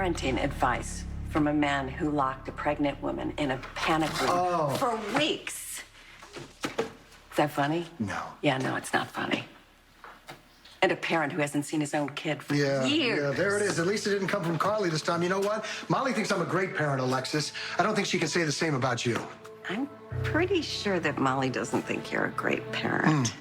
parenting advice from a man who locked a pregnant woman in a panic room for weeks. Is that funny? No. Yeah, no, it's not funny. And a parent who hasn't seen his own kid for years. Yeah, there it is. At least it didn't come from Carly this time. You know what? Molly thinks I'm a great parent, Alexis. I don't think she can say the same about you. I'm pretty sure that Molly doesn't think you're a great parent.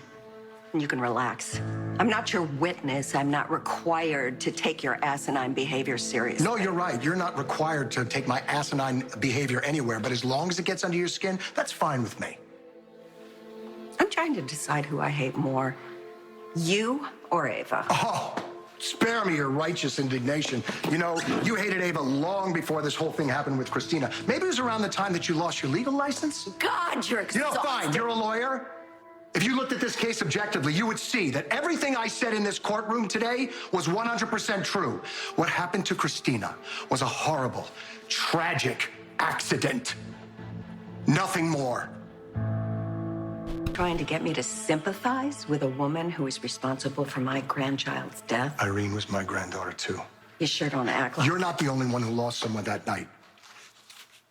And you can relax. I'm not your witness. I'm not required to take your asinine behavior seriously. No, you're right. You're not required to take my asinine behavior anywhere, but as long as it gets under your skin, that's fine with me. I'm trying to decide who I hate more, you or Ava. Oh, spare me your righteous indignation. You know, you hated Ava long before this whole thing happened with Kristina. Maybe it was around the time that you lost your legal license? God, you're exhausted. You know, fine, you're a lawyer. If you looked at this case objectively, you would see that everything I said in this courtroom today was 100% true. What happened to Kristina was a horrible, tragic accident. Nothing more. Trying to get me to sympathize with a woman who is responsible for my grandchild's death? Irene was my granddaughter, too. You sure don't act like... You're not the only one who lost someone that night.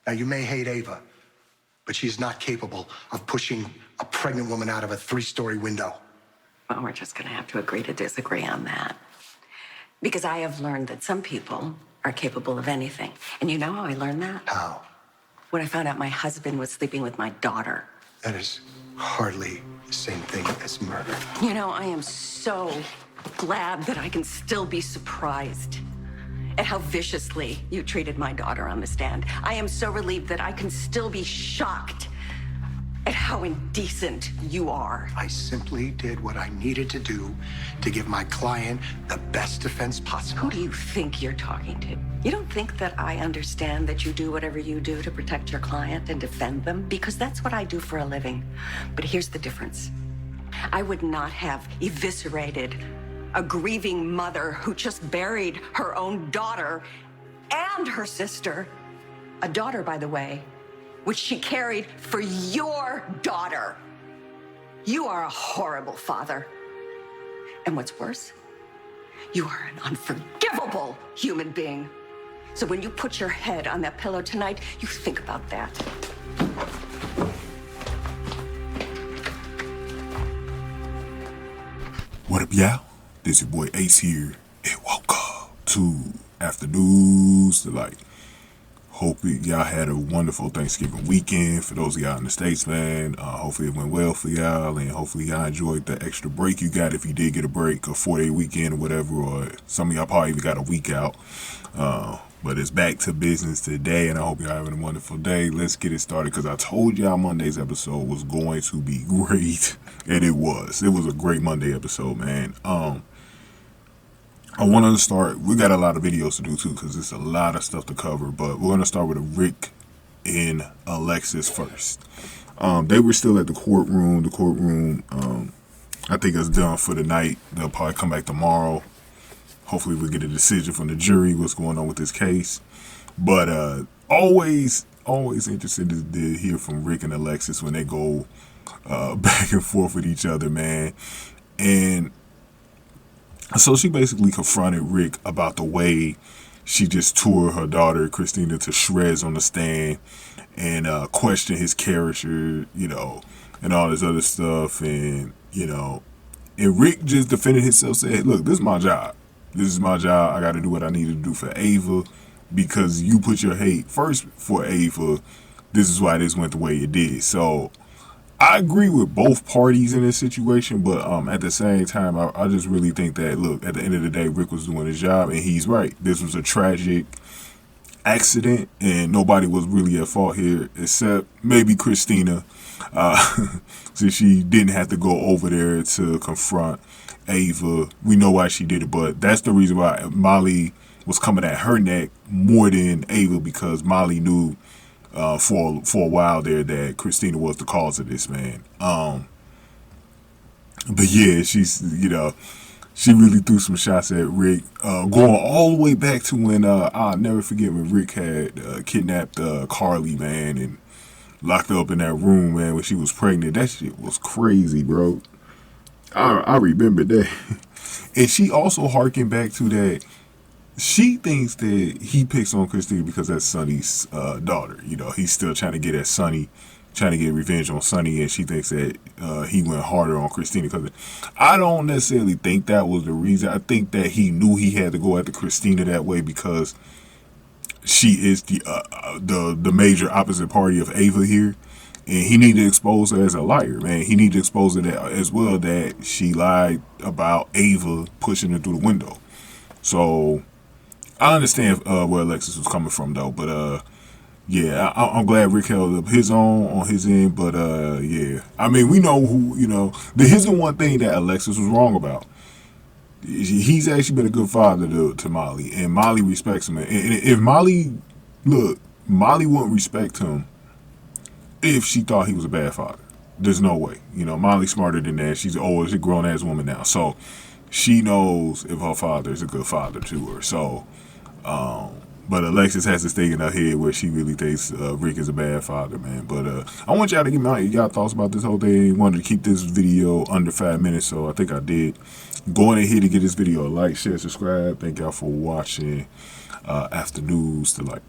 Now, you may hate Ava, but she's not capable of pushing a pregnant woman out of a 3-story window. Well, we're just going to have to agree to disagree on that. Because I have learned that some people are capable of anything. And you know how I learned that? How? When I found out my husband was sleeping with my daughter. That is hardly the same thing as murder. You know, I am so glad that I can still be surprised at how viciously you treated my daughter on the stand. I am so relieved that I can still be shocked at how indecent you are. I simply did what I needed to do to give my client the best defense possible. Who do you think you're talking to? You don't think that I understand that you do whatever you do to protect your client and defend them? Because that's what I do for a living. But here's the difference. I would not have eviscerated a grieving mother who just buried her own daughter and her sister. A daughter, by the way, which she carried for your daughter. You are a horrible father. And what's worse, you are an unforgivable human being. So when you put your head on that pillow tonight, you think about that. What up, y'all? This your boy Ace here, and welcome to After News. Hopefully y'all had a wonderful Thanksgiving weekend. For those of y'all in the States, man, hopefully it went well for y'all, and hopefully y'all enjoyed the extra break you got if you did get a break, a 4-day weekend or whatever, or some of y'all probably even got a week out. But it's back to business today, and I hope y'all having a wonderful day. Let's get it started, because I told y'all Monday's episode was going to be great, and it was. It was a great Monday episode, man. I wanted to start, we got a lot of videos to do too, because there's a lot of stuff to cover, but we're going to start with Rick and Alexis first. They were still at the courtroom. The courtroom, I think it's done for the night. They'll probably come back tomorrow. Hopefully we get a decision from the jury, what's going on with this case. But always interested to hear from Rick and Alexis when they go back and forth with each other, man. And so she basically confronted Rick about the way she just tore her daughter, Kristina, to shreds on the stand, and questioned his character, you know, and all this other stuff. And, you know, and Rick just defended himself, said, look, this is my job. This is my job. I got to do what I need to do for Ava, because you put your hate first for Ava. This is why this went the way it did. So I agree with both parties in this situation, but at the same time, I just really think that, look, at the end of the day, Rick was doing his job, and he's right. This was a tragic accident, and nobody was really at fault here except maybe Kristina, so she didn't have to go over there to confront Ava. We know why she did it, but that's the reason why Molly was coming at her neck more than Ava, because Molly knew for a while there that Kristina was the cause of this, man. But yeah, she's, you know, she really threw some shots at Rick, going all the way back to when I'll never forget when Rick had kidnapped Carly, man, and locked her up in that room, man, when she was pregnant. That shit was crazy, bro. I remember that. And she also harkened back to that she thinks that he picks on Kristina because that's Sonny's daughter. You know, he's still trying to get at Sonny, trying to get revenge on Sonny, and she thinks that he went harder on Kristina. Because I don't necessarily think that was the reason. I think that he knew he had to go after Kristina that way because she is the major opposite party of Ava here. And he needed to expose her as a liar, man. He needed to expose her that, as well, that she lied about Ava pushing her through the window. So I understand where Alexis was coming from, though. But yeah, I'm glad Rick held up his own on his end. But yeah, I mean, we know who, you know. Here's the one thing that Alexis was wrong about. He's actually been a good father to Molly, and Molly respects him. And if Molly, look, Molly wouldn't respect him if she thought he was a bad father. There's no way. You know, Molly's smarter than that. She's a grown ass woman now, so she knows if her father is a good father to her. So, but Alexis has this thing in her head where she really thinks Rick is a bad father, man. But I want y'all to give me y'all thoughts about this whole thing. I wanted to keep this video under 5 minutes, so I think I did. Go on ahead and give this video a like, share, subscribe. Thank y'all for watching. After News to like.